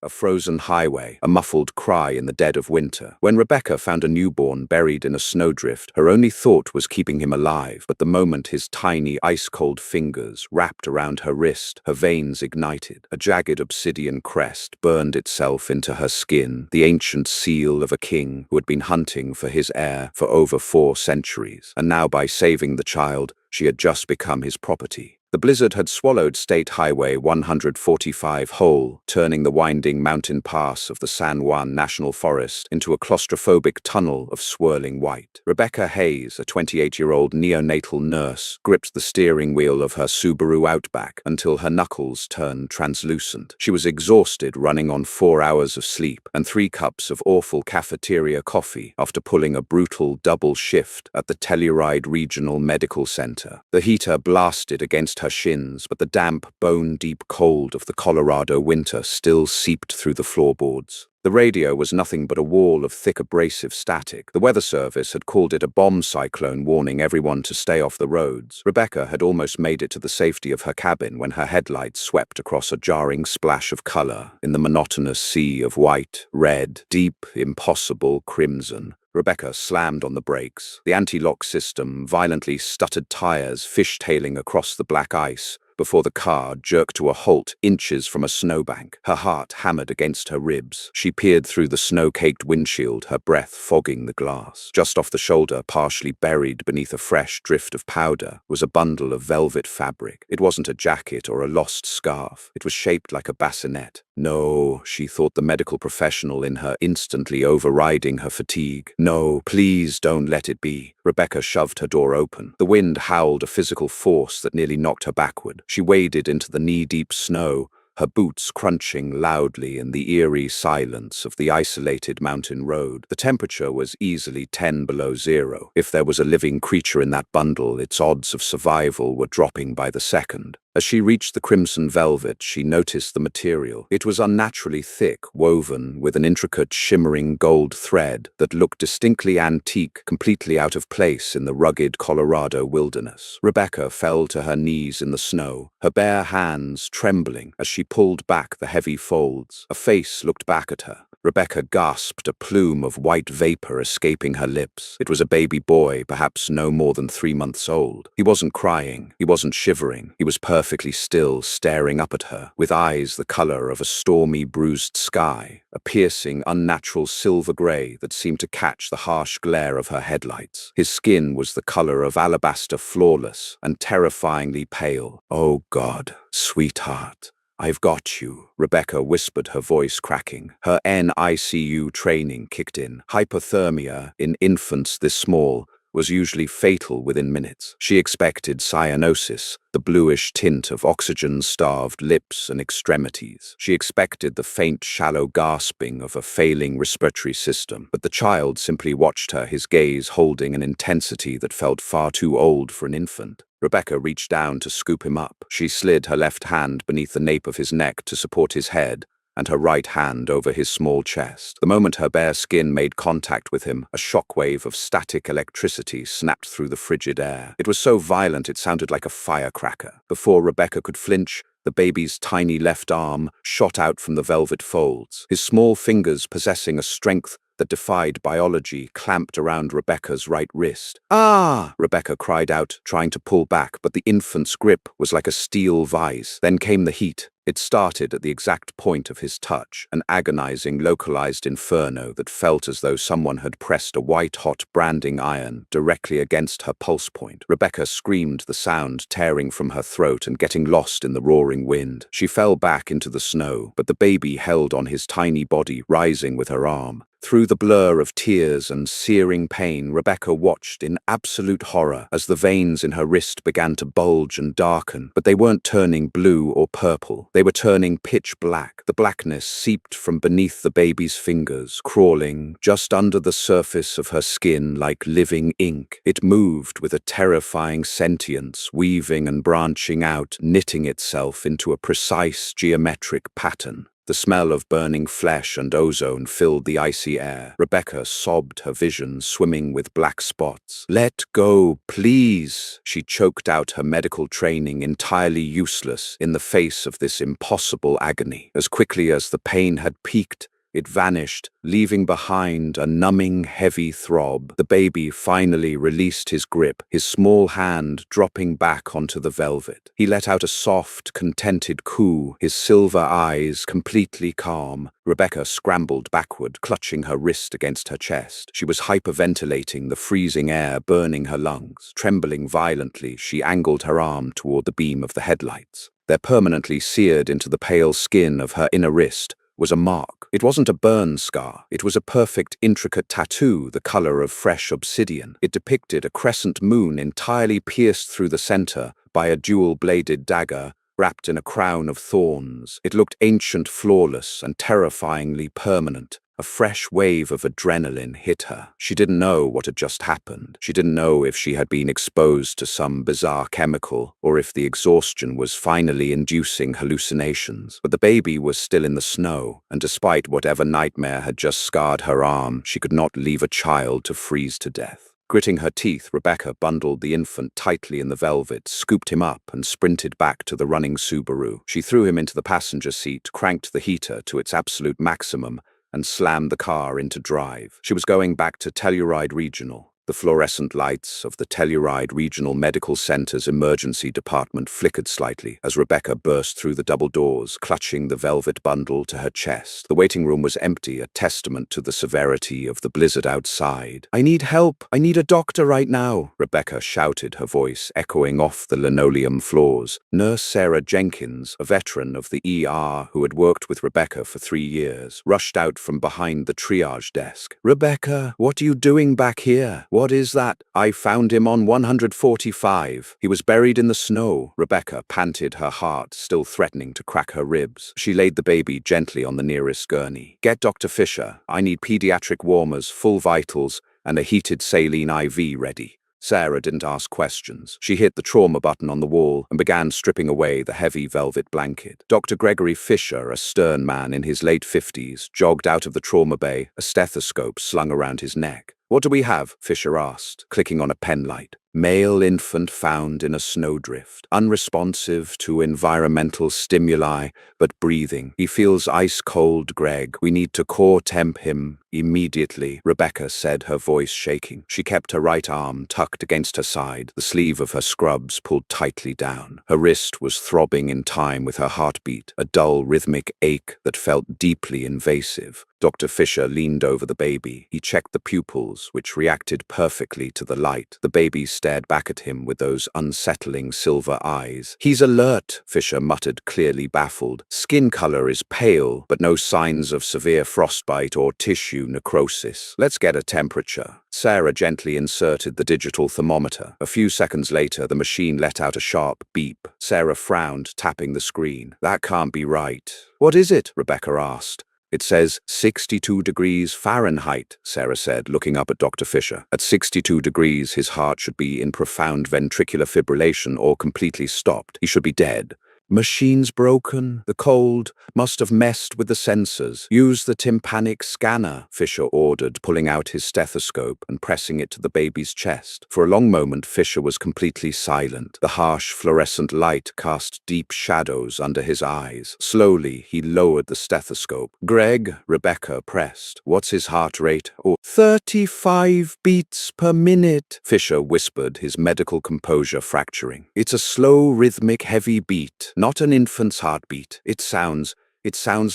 A frozen highway, a muffled cry in the dead of winter. When Rebecca found a newborn buried in a snowdrift, her only thought was keeping him alive, but the moment his tiny, ice-cold fingers wrapped around her wrist, her veins ignited. A jagged obsidian crest burned itself into her skin, the ancient seal of a king who had been hunting for his heir for over 4 centuries, and now by saving the child, she had just become his property. The blizzard had swallowed State Highway 145 whole, turning the winding mountain pass of the San Juan National Forest into a claustrophobic tunnel of swirling white. Rebecca Hayes, a 28-year-old neonatal nurse, gripped the steering wheel of her Subaru Outback until her knuckles turned translucent. She was exhausted, running on 4 hours of sleep and 3 cups of awful cafeteria coffee after pulling a brutal double shift at the Telluride Regional Medical Center. The heater blasted against her shins, but the damp, bone-deep cold of the Colorado winter still seeped through the floorboards. The radio was nothing but a wall of thick abrasive static. The Weather Service had called it a bomb cyclone, warning everyone to stay off the roads. Rebecca had almost made it to the safety of her cabin when her headlights swept across a jarring splash of color in the monotonous sea of white, red, deep, impossible crimson. Rebecca slammed on the brakes. The anti-lock system violently stuttered tires fishtailing across the black ice before the car jerked to a halt inches from a snowbank. Her heart hammered against her ribs. She peered through the snow-caked windshield, her breath fogging the glass. Just off the shoulder, partially buried beneath a fresh drift of powder, was a bundle of velvet fabric. It wasn't a jacket or a lost scarf. It was shaped like a bassinet. No, she thought, the medical professional in her instantly overriding her fatigue. No, please don't let it be. Rebecca shoved her door open. The wind howled a physical force that nearly knocked her backward. She waded into the knee-deep snow, her boots crunching loudly in the eerie silence of the isolated mountain road. The temperature was easily 10 below zero. If there was a living creature in that bundle, its odds of survival were dropping by the second. As she reached the crimson velvet, she noticed the material. It was unnaturally thick, woven with an intricate shimmering gold thread that looked distinctly antique, completely out of place in the rugged Colorado wilderness. Rebecca fell to her knees in the snow, her bare hands trembling as she pulled back the heavy folds. A face looked back at her. Rebecca gasped, a plume of white vapor escaping her lips. It was a baby boy, perhaps no more than 3 months old. He wasn't crying. He wasn't shivering. He was perfectly still, staring up at her, with eyes the color of a stormy, bruised sky, a piercing, unnatural silver gray that seemed to catch the harsh glare of her headlights. His skin was the color of alabaster, flawless and terrifyingly pale. "Oh God, sweetheart, I've got you," Rebecca whispered, her voice cracking. Her NICU training kicked in. Hypothermia in infants this small was usually fatal within minutes. She expected cyanosis, the bluish tint of oxygen-starved lips and extremities. She expected the faint, shallow gasping of a failing respiratory system. But the child simply watched her, his gaze holding an intensity that felt far too old for an infant. Rebecca reached down to scoop him up. She slid her left hand beneath the nape of his neck to support his head, and her right hand over his small chest. The moment her bare skin made contact with him, a shockwave of static electricity snapped through the frigid air. It was so violent it sounded like a firecracker. Before Rebecca could flinch, the baby's tiny left arm shot out from the velvet folds. His small fingers, possessing a strength that defied biology, clamped around Rebecca's right wrist. "Ah!" Rebecca cried out, trying to pull back, but the infant's grip was like a steel vise. Then came the heat. It started at the exact point of his touch, an agonizing, localized inferno that felt as though someone had pressed a white-hot branding iron directly against her pulse point. Rebecca screamed, the sound tearing from her throat and getting lost in the roaring wind. She fell back into the snow, but the baby held on his tiny body, rising with her arm. Through the blur of tears and searing pain, Rebecca watched in absolute horror as the veins in her wrist began to bulge and darken, but they weren't turning blue or purple. They were turning pitch black. The blackness seeped from beneath the baby's fingers, crawling just under the surface of her skin like living ink. It moved with a terrifying sentience, weaving and branching out, knitting itself into a precise geometric pattern. The smell of burning flesh and ozone filled the icy air. Rebecca sobbed, her vision swimming with black spots. "Let go, please!" She choked out, her medical training entirely useless in the face of this impossible agony. As quickly as the pain had peaked, it vanished, leaving behind a numbing, heavy throb. The baby finally released his grip, his small hand dropping back onto the velvet. He let out a soft, contented coo, his silver eyes completely calm. Rebecca scrambled backward, clutching her wrist against her chest. She was hyperventilating, the freezing air burning her lungs. Trembling violently, she angled her arm toward the beam of the headlights. There, permanently seared into the pale skin of her inner wrist, was a mark. It wasn't a burn scar. It was a perfect, intricate tattoo, the color of fresh obsidian. It depicted a crescent moon entirely pierced through the center by a dual-bladed dagger wrapped in a crown of thorns. It looked ancient, flawless, and terrifyingly permanent. A fresh wave of adrenaline hit her. She didn't know what had just happened. She didn't know if she had been exposed to some bizarre chemical or if the exhaustion was finally inducing hallucinations. But the baby was still in the snow, and despite whatever nightmare had just scarred her arm, she could not leave a child to freeze to death. Gritting her teeth, Rebecca bundled the infant tightly in the velvet, scooped him up, and sprinted back to the running Subaru. She threw him into the passenger seat, cranked the heater to its absolute maximum, and slammed the car into drive. She was going back to Telluride Regional. The fluorescent lights of the Telluride Regional Medical Center's emergency department flickered slightly as Rebecca burst through the double doors, clutching the velvet bundle to her chest. The waiting room was empty, a testament to the severity of the blizzard outside. "I need help! I need a doctor right now!" Rebecca shouted, her voice echoing off the linoleum floors. Nurse Sarah Jenkins, a veteran of the ER who had worked with Rebecca for 3 years, rushed out from behind the triage desk. "Rebecca, what are you doing back here? What is that?" "I found him on 145. He was buried in the snow." Rebecca panted, her heart still threatening to crack her ribs. She laid the baby gently on the nearest gurney. "Get Dr. Fisher. I need pediatric warmers, full vitals, and a heated saline IV ready." Sarah didn't ask questions. She hit the trauma button on the wall and began stripping away the heavy velvet blanket. Dr. Gregory Fisher, a stern man in his late 50s, jogged out of the trauma bay, a stethoscope slung around his neck. "What do we have?" Fisher asked, clicking on a pen light. "Male infant found in a snowdrift. Unresponsive to environmental stimuli, but breathing. He feels ice cold, Greg. We need to core temp him immediately," Rebecca said, her voice shaking. She kept her right arm tucked against her side, the sleeve of her scrubs pulled tightly down. Her wrist was throbbing in time with her heartbeat, a dull rhythmic ache that felt deeply invasive. Dr. Fisher leaned over the baby. He checked the pupils, which reacted perfectly to the light. The baby stared back at him with those unsettling silver eyes. "He's alert," Fisher muttered, clearly baffled. "Skin color is pale, but no signs of severe frostbite or tissue necrosis. Let's get a temperature." Sarah gently inserted the digital thermometer. A few seconds later, the machine let out a sharp beep. Sarah frowned, tapping the screen. "That can't be right." "What is it?" Rebecca asked. "It says 62 degrees Fahrenheit," Sarah said, looking up at Dr. Fisher. "At 62 degrees, his heart should be in profound ventricular fibrillation or completely stopped. He should be dead." "Machine's broken. The cold must have messed with the sensors. Use the tympanic scanner," Fisher ordered, pulling out his stethoscope and pressing it to the baby's chest. For a long moment, Fisher was completely silent. The harsh fluorescent light cast deep shadows under his eyes. Slowly, he lowered the stethoscope. "Greg," Rebecca pressed. "What's his heart rate?" "Oh, 35 beats per minute," Fisher whispered, his medical composure fracturing. "It's a slow, rhythmic, heavy beat. Not an infant's heartbeat. It sounds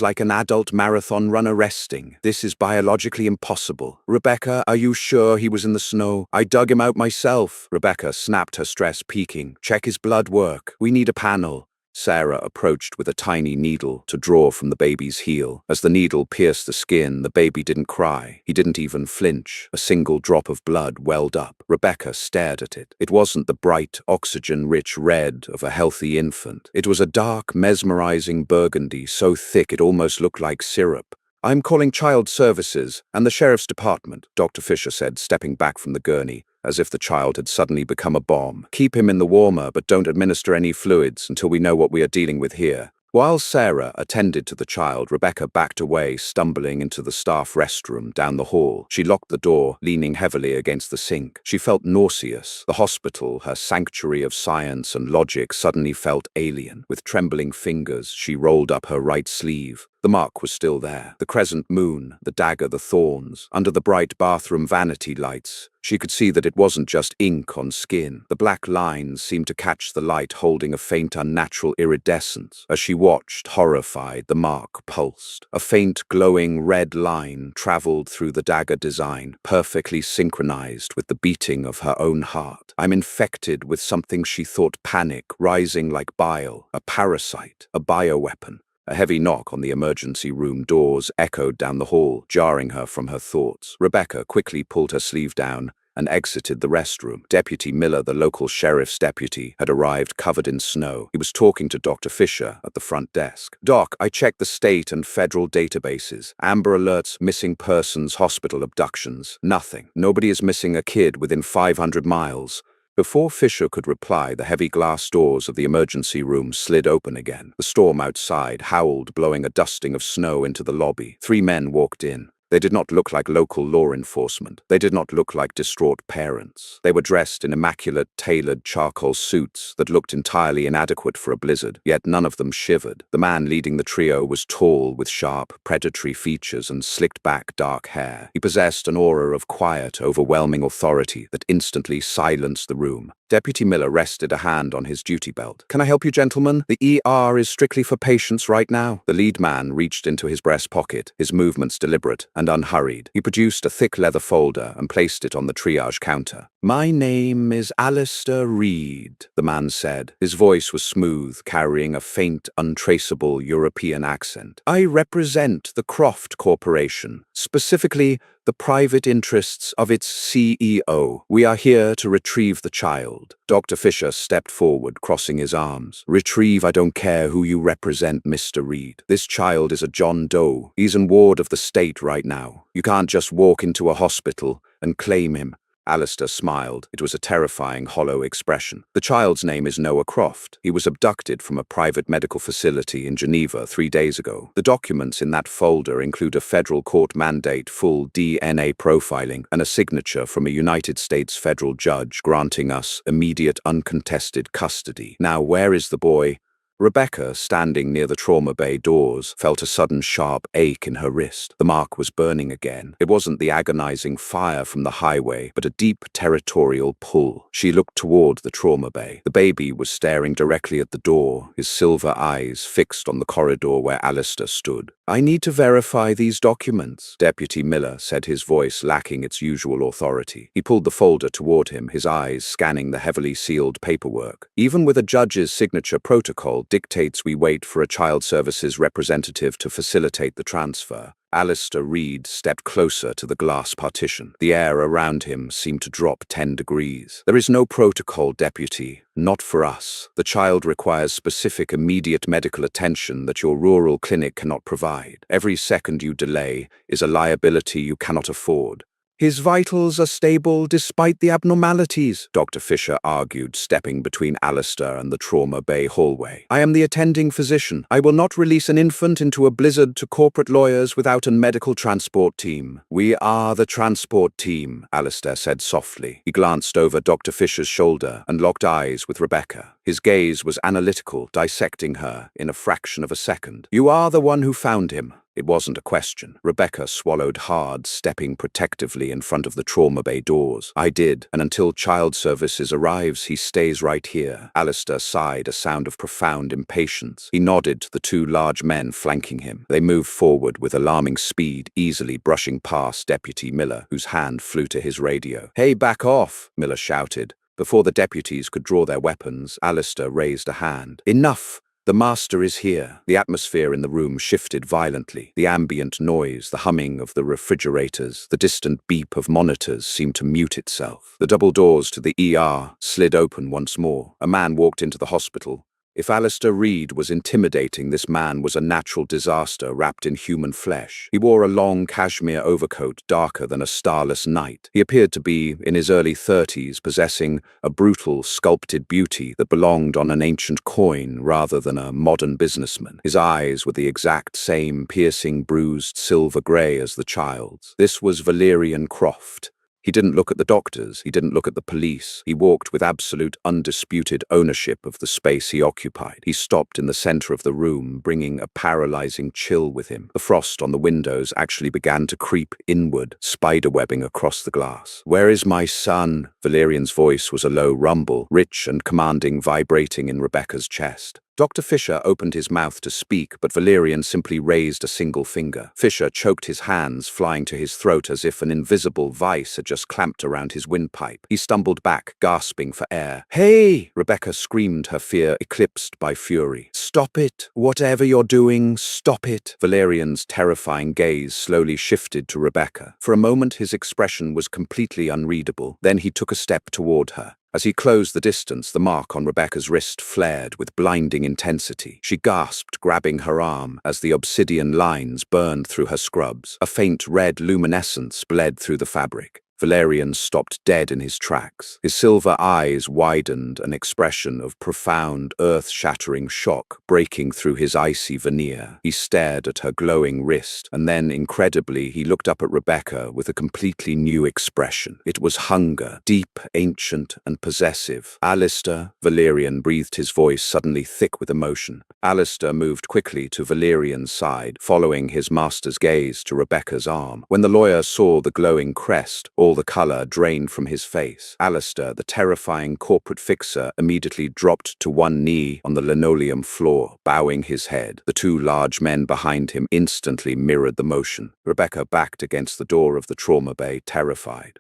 like an adult marathon runner resting. This is biologically impossible." "Rebecca, are you sure he was in the snow? I dug him out myself." Rebecca snapped, her stress peaking. "Check his blood work. We need a panel." Sarah approached with a tiny needle to draw from the baby's heel. As the needle pierced the skin, the baby didn't cry. He didn't even flinch. A single drop of blood welled up. Rebecca stared at it. It wasn't the bright, oxygen-rich red of a healthy infant. It was a dark, mesmerizing burgundy, so thick it almost looked like syrup. "I'm calling Child Services and the Sheriff's Department," Dr. Fisher said, stepping back from the gurney, as if the child had suddenly become a bomb. "Keep him in the warmer, but don't administer any fluids until we know what we are dealing with here." While Sarah attended to the child, Rebecca backed away, stumbling into the staff restroom down the hall. She locked the door, leaning heavily against the sink. She felt nauseous. The hospital, her sanctuary of science and logic, suddenly felt alien. With trembling fingers, she rolled up her right sleeve. The mark was still there. The crescent moon, the dagger, the thorns. Under the bright bathroom vanity lights, she could see that it wasn't just ink on skin. The black lines seemed to catch the light, holding a faint, unnatural iridescence. As she watched, horrified, the mark pulsed. A faint, glowing red line traveled through the dagger design, perfectly synchronized with the beating of her own heart. I'm infected with something, she thought, panic rising like bile, a parasite, a bioweapon. A heavy knock on the emergency room doors echoed down the hall, jarring her from her thoughts. Rebecca quickly pulled her sleeve down and exited the restroom. Deputy Miller, the local sheriff's deputy, had arrived covered in snow. He was talking to Dr. Fisher at the front desk. "Doc, I checked the state and federal databases. Amber alerts, missing persons, hospital abductions. Nothing. Nobody is missing a kid within 500 miles. Before Fisher could reply, the heavy glass doors of the emergency room slid open again. The storm outside howled, blowing a dusting of snow into the lobby. 3 men walked in. They did not look like local law enforcement. They did not look like distraught parents. They were dressed in immaculate, tailored charcoal suits that looked entirely inadequate for a blizzard, yet none of them shivered. The man leading the trio was tall, with sharp, predatory features and slicked-back dark hair. He possessed an aura of quiet, overwhelming authority that instantly silenced the room. Deputy Miller rested a hand on his duty belt. "Can I help you, gentlemen? The ER is strictly for patients right now." The lead man reached into his breast pocket, his movements deliberate and unhurried. He produced a thick leather folder and placed it on the triage counter. "My name is Alistair Reed," the man said. His voice was smooth, carrying a faint, untraceable European accent. "I represent the Croft Corporation, specifically the private interests of its CEO. We are here to retrieve the child." Dr. Fisher stepped forward, crossing his arms. "Retrieve? I don't care who you represent, Mr. Reed. This child is a John Doe. He's in ward of the state right now. You can't just walk into a hospital and claim him." Alistair smiled. It was a terrifying, hollow expression. "The child's name is Noah Croft. He was abducted from a private medical facility in Geneva 3 days ago. The documents in that folder include a federal court mandate, full DNA profiling, and a signature from a United States federal judge granting us immediate, uncontested custody. Now, where is the boy?" Rebecca, standing near the trauma bay doors, felt a sudden sharp ache in her wrist. The mark was burning again. It wasn't the agonizing fire from the highway, but a deep territorial pull. She looked toward the trauma bay. The baby was staring directly at the door, his silver eyes fixed on the corridor where Alistair stood. "I need to verify these documents," Deputy Miller said, his voice lacking its usual authority. He pulled the folder toward him, his eyes scanning the heavily sealed paperwork. "Even with a judge's signature, protocol dictates we wait for a child services representative to facilitate the transfer." Alistair Reed stepped closer to the glass partition. The air around him seemed to drop 10 degrees. "There is no protocol, Deputy. Not for us. The child requires specific, immediate medical attention that your rural clinic cannot provide. Every second you delay is a liability you cannot afford." "His vitals are stable despite the abnormalities," Dr. Fisher argued, stepping between Alistair and the trauma bay hallway. "I am the attending physician. I will not release an infant into a blizzard to corporate lawyers without a medical transport team." "We are the transport team," Alistair said softly. He glanced over Dr. Fisher's shoulder and locked eyes with Rebecca. His gaze was analytical, dissecting her in a fraction of a second. "You are the one who found him." It wasn't a question. Rebecca swallowed hard, stepping protectively in front of the trauma bay doors. "I did, and until child services arrives, he stays right here." Alistair sighed, a sound of profound impatience. He nodded to the 2 large men flanking him. They moved forward with alarming speed, easily brushing past Deputy Miller, whose hand flew to his radio. "Hey, back off," Miller shouted. Before the deputies could draw their weapons, Alistair raised a hand. "Enough! The master is here." The atmosphere in the room shifted violently. The ambient noise, the humming of the refrigerators, the distant beep of monitors seemed to mute itself. The double doors to the ER slid open once more. A man walked into the hospital, If Alistair Reed was intimidating, this man was a natural disaster wrapped in human flesh. He wore a long cashmere overcoat darker than a starless night. He appeared to be in his early 30s, possessing a brutal, sculpted beauty that belonged on an ancient coin rather than a modern businessman. His eyes were the exact same piercing, bruised silver grey as the child's. This was Valerian Croft. He didn't look at the doctors, he didn't look at the police. He walked with absolute, undisputed ownership of the space he occupied. He stopped in the center of the room, bringing a paralyzing chill with him. The frost on the windows actually began to creep inward, spiderwebbing across the glass. "Where is my son?" Valerian's voice was a low rumble, rich and commanding, vibrating in Rebecca's chest. Dr. Fisher opened his mouth to speak, but Valerian simply raised a single finger. Fisher choked his hands, flying to his throat as if an invisible vice had just clamped around his windpipe. He stumbled back, gasping for air. "Hey!" Rebecca screamed, her fear eclipsed by fury. "Stop it! Whatever you're doing, stop it!" Valerian's terrifying gaze slowly shifted to Rebecca. For a moment, his expression was completely unreadable. Then he took a step toward her. As he closed the distance, the mark on Rebecca's wrist flared with blinding intensity. She gasped, grabbing her arm, as the obsidian lines burned through her scrubs. A faint red luminescence bled through the fabric. Valerian stopped dead in his tracks. His silver eyes widened, an expression of profound, earth-shattering shock breaking through his icy veneer. He stared at her glowing wrist, and then, incredibly, he looked up at Rebecca with a completely new expression. It was hunger, deep, ancient, and possessive. "Alistair," Valerian breathed, his voice suddenly thick with emotion. Alistair moved quickly to Valerian's side, following his master's gaze to Rebecca's arm. When the lawyer saw the glowing crest, all the color drained from his face. Alistair, the terrifying corporate fixer, immediately dropped to one knee on the linoleum floor, bowing his head. The two large men behind him instantly mirrored the motion. Rebecca backed against the door of the trauma bay, terrified.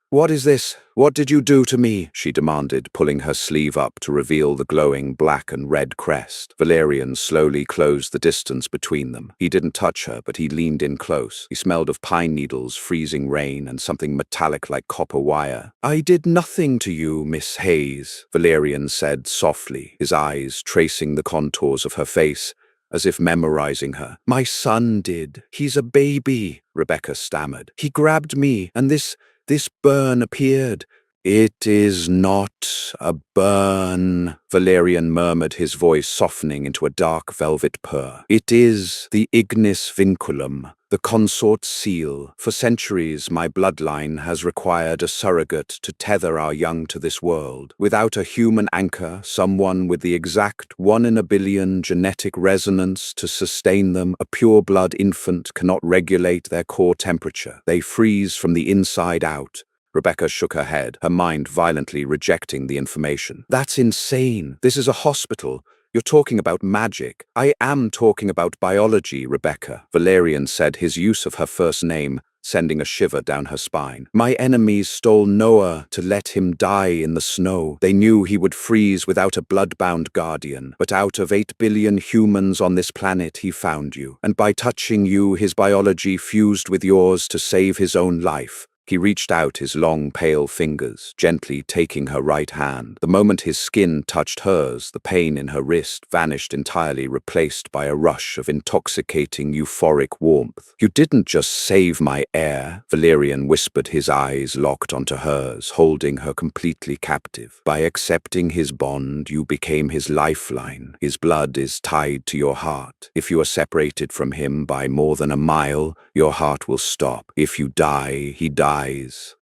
What is this? What did you do to me?" she demanded, pulling her sleeve up to reveal the glowing black and red crest. Valerian slowly closed the distance between them. He didn't touch her, but he leaned in close. He smelled of pine needles, freezing rain, and something metallic like copper wire. "I did nothing to you, Miss Hayes," Valerian said softly, his eyes tracing the contours of her face, as if memorizing her. "My son did. He's a baby," Rebecca stammered. "He grabbed me, and this burn appeared." "It is not a burn," Valerian murmured, his voice softening into a dark velvet purr. "It is the ignis vinculum, the consort seal. For centuries, my bloodline has required a surrogate to tether our young to this world. Without a human anchor, someone with the exact 1 in a billion genetic resonance to sustain them, a pure-blood infant cannot regulate their core temperature. They freeze from the inside out." Rebecca shook her head, her mind violently rejecting the information. "That's insane. This is a hospital. You're talking about magic." "I am talking about biology, Rebecca," Valerian said, his use of her first name sending a shiver down her spine. "My enemies stole Noah to let him die in the snow. They knew he would freeze without a blood-bound guardian. But out of 8 billion humans on this planet, he found you. And by touching you, his biology fused with yours to save his own life." He reached out his long, pale fingers, gently taking her right hand. The moment his skin touched hers, the pain in her wrist vanished entirely, replaced by a rush of intoxicating, euphoric warmth. "You didn't just save my heir," Valerian whispered, his eyes locked onto hers, holding her completely captive. "By accepting his bond, you became his lifeline. His blood is tied to your heart. If you are separated from him by more than a mile, your heart will stop. If you die, he dies."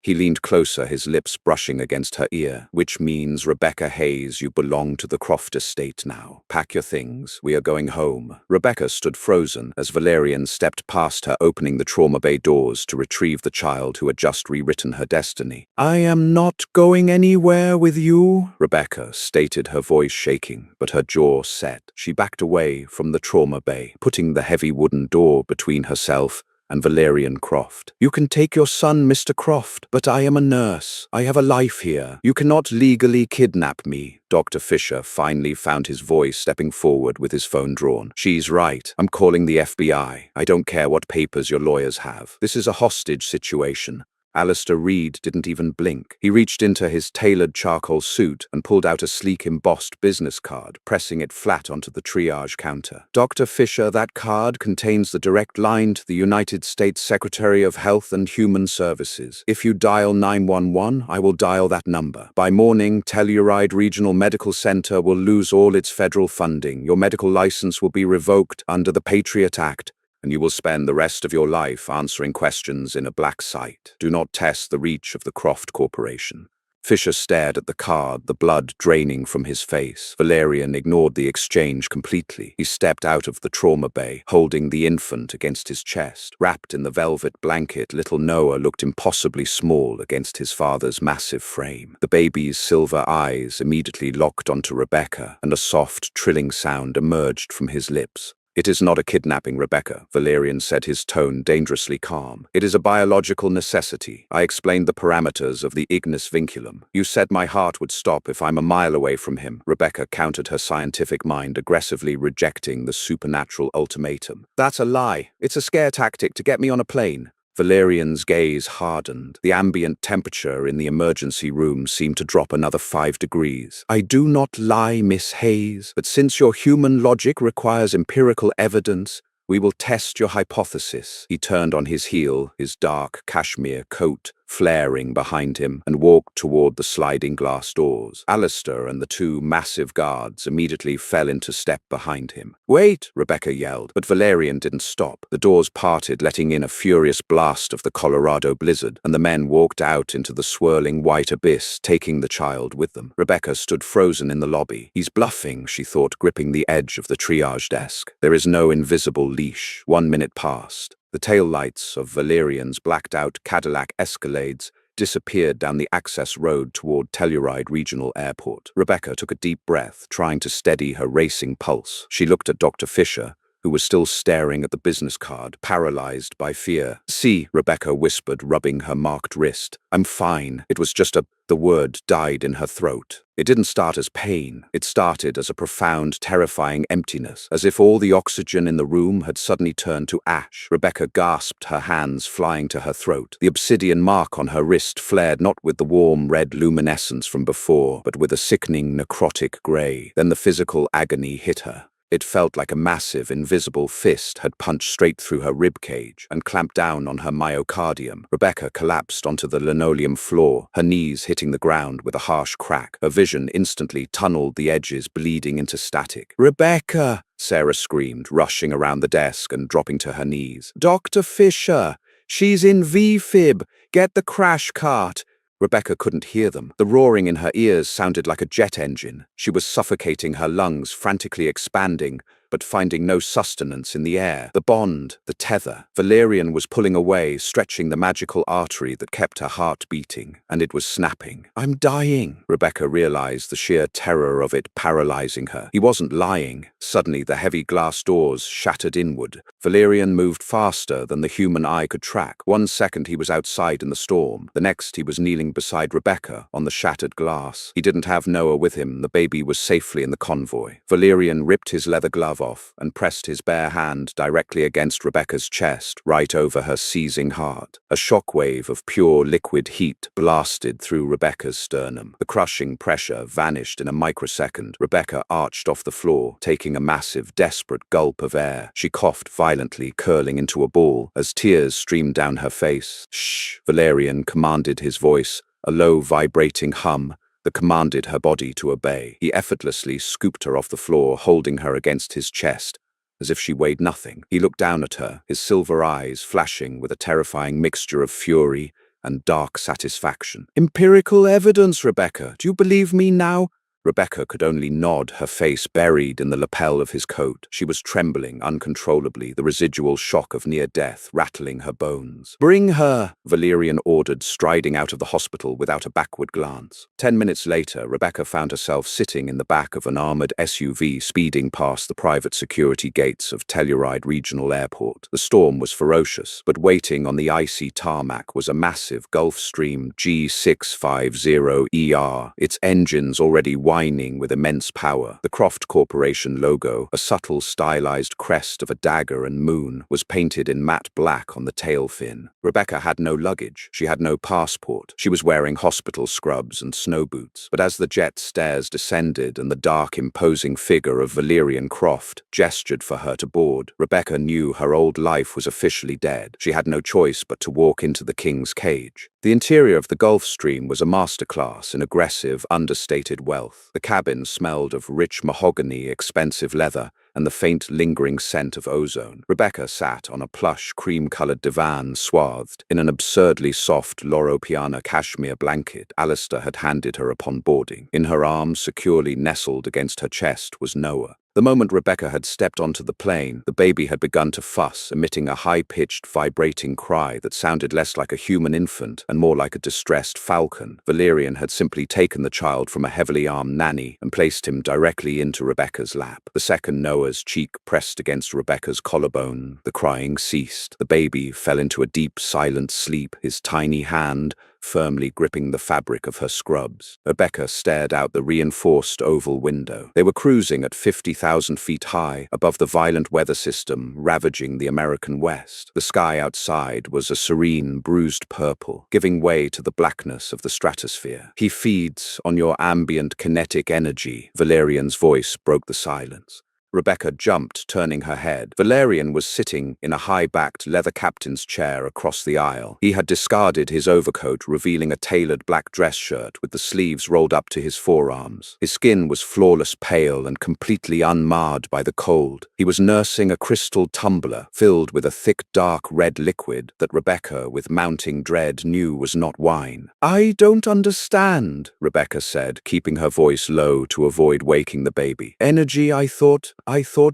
He leaned closer, his lips brushing against her ear. "Which means, Rebecca Hayes, you belong to the Croft estate now. Pack your things. We are going home." Rebecca stood frozen as Valerian stepped past her, opening the trauma bay doors to retrieve the child who had just rewritten her destiny. "I am not going anywhere with you," Rebecca stated, her voice shaking, but her jaw set. She backed away from the trauma bay, putting the heavy wooden door between herself and Valerian Croft. "You can take your son, Mr. Croft, but I am a nurse. I have a life here. You cannot legally kidnap me." Dr. Fisher finally found his voice, stepping forward with his phone drawn. "She's right. I'm calling the FBI. I don't care what papers your lawyers have. This is a hostage situation. Alistair Reed didn't even blink. He reached into his tailored charcoal suit and pulled out a sleek embossed business card, pressing it flat onto the triage counter. Dr. Fisher, that card contains the direct line to the United States Secretary of Health and Human Services. If you dial 911, I will dial that number. By morning, Telluride Regional Medical Center will lose all its federal funding. Your medical license will be revoked under the Patriot Act, and you will spend the rest of your life answering questions in a black site. Do not test the reach of the Croft Corporation. Fisher stared at the card, the blood draining from his face. Valerian ignored the exchange completely. He stepped out of the trauma bay, holding the infant against his chest. Wrapped in the velvet blanket, little Noah looked impossibly small against his father's massive frame. The baby's silver eyes immediately locked onto Rebecca, and a soft, trilling sound emerged from his lips. "It is not a kidnapping, Rebecca," Valerian said, his tone dangerously calm. "It is a biological necessity. I explained the parameters of the ignis vinculum. You said my heart would stop if I'm a mile away from him." Rebecca countered, her scientific mind aggressively rejecting the supernatural ultimatum. "That's a lie. It's a scare tactic to get me on a plane." Valerian's gaze hardened. The ambient temperature in the emergency room seemed to drop another 5 degrees. "I do not lie, Miss Hayes, but since your human logic requires empirical evidence, we will test your hypothesis." He turned on his heel, his dark cashmere coat flaring behind him, and walked toward the sliding glass doors. Alistair and the two massive guards immediately fell into step behind him. "Wait!" Rebecca yelled, but Valerian didn't stop. The doors parted, letting in a furious blast of the Colorado blizzard, and the men walked out into the swirling white abyss, taking the child with them. Rebecca stood frozen in the lobby. "He's bluffing," she thought, gripping the edge of the triage desk. "There is no invisible leash." 1 minute passed. The taillights of Valerian's blacked-out Cadillac Escalades disappeared down the access road toward Telluride Regional Airport. Rebecca took a deep breath, trying to steady her racing pulse. She looked at Dr. Fisher, who was still staring at the business card, paralyzed by fear. "See," Rebecca whispered, rubbing her marked wrist. "I'm fine. It was just a—" The word died in her throat. It didn't start as pain. It started as a profound, terrifying emptiness, as if all the oxygen in the room had suddenly turned to ash. Rebecca gasped, her hands flying to her throat. The obsidian mark on her wrist flared not with the warm red luminescence from before, but with a sickening necrotic gray. Then the physical agony hit her. It felt like a massive, invisible fist had punched straight through her ribcage and clamped down on her myocardium. Rebecca collapsed onto the linoleum floor, her knees hitting the ground with a harsh crack. Her vision instantly tunneled, the edges bleeding into static. "Rebecca!" Sarah screamed, rushing around the desk and dropping to her knees. "Dr. Fisher! She's in V-fib! Get the crash cart!" Rebecca couldn't hear them. The roaring in her ears sounded like a jet engine. She was suffocating, her lungs frantically expanding, but finding no sustenance in the air. The bond, the tether. Valerian was pulling away, stretching the magical artery that kept her heart beating, and it was snapping. "I'm dying." Rebecca realized the sheer terror of it paralyzing her. He wasn't lying. Suddenly, the heavy glass doors shattered inward. Valerian moved faster than the human eye could track. 1 second he was outside in the storm. The next he was kneeling beside Rebecca on the shattered glass. He didn't have Noah with him. The baby was safely in the convoy. Valerian ripped his leather glove off and pressed his bare hand directly against Rebecca's chest, right over her seizing heart. A shockwave of pure liquid heat blasted through Rebecca's sternum. The crushing pressure vanished in a microsecond. Rebecca arched off the floor, taking a massive, desperate gulp of air. She coughed violently, curling into a ball as tears streamed down her face. "Shh!" Valerian commanded, his voice a low, vibrating hum that commanded her body to obey. He effortlessly scooped her off the floor, holding her against his chest, as if she weighed nothing. He looked down at her, his silver eyes flashing with a terrifying mixture of fury and dark satisfaction. "Empirical evidence, Rebecca. Do you believe me now?" Rebecca could only nod, her face buried in the lapel of his coat. She was trembling uncontrollably, the residual shock of near death rattling her bones. "Bring her," Valerian ordered, striding out of the hospital without a backward glance. 10 minutes later, Rebecca found herself sitting in the back of an armored SUV speeding past the private security gates of Telluride Regional Airport. The storm was ferocious, but waiting on the icy tarmac was a massive Gulfstream G650ER, its engines already whining with immense power. The Croft Corporation logo, a subtle stylized crest of a dagger and moon, was painted in matte black on the tail fin. Rebecca had no luggage. She had no passport. She was wearing hospital scrubs and snow boots. But as the jet stairs descended and the dark, imposing figure of Valerian Croft gestured for her to board, Rebecca knew her old life was officially dead. She had no choice but to walk into the king's cage. The interior of the Gulfstream was a masterclass in aggressive, understated wealth. The cabin smelled of rich mahogany, expensive leather, and the faint, lingering scent of ozone. Rebecca sat on a plush, cream-colored divan swathed in an absurdly soft Loro Piana cashmere blanket Alistair had handed her upon boarding. In her arms, securely nestled against her chest, was Noah. The moment Rebecca had stepped onto the plane, the baby had begun to fuss, emitting a high-pitched, vibrating cry that sounded less like a human infant and more like a distressed falcon. Valerian had simply taken the child from a heavily armed nanny and placed him directly into Rebecca's lap. The second Noah's cheek pressed against Rebecca's collarbone, the crying ceased. The baby fell into a deep, silent sleep, his tiny hand firmly gripping the fabric of her scrubs. Rebecca stared out the reinforced oval window. They were cruising at 50,000 feet high above the violent weather system ravaging the American West. The sky outside was a serene, bruised purple, giving way to the blackness of the stratosphere. "He feeds on your ambient kinetic energy," Valerian's voice broke the silence. Rebecca jumped, turning her head. Valerian was sitting in a high-backed leather captain's chair across the aisle. He had discarded his overcoat, revealing a tailored black dress shirt with the sleeves rolled up to his forearms. His skin was flawless pale and completely unmarred by the cold. He was nursing a crystal tumbler filled with a thick, dark red liquid that Rebecca, with mounting dread, knew was not wine. "I don't understand," Rebecca said, keeping her voice low to avoid waking the baby. "Energy, I thought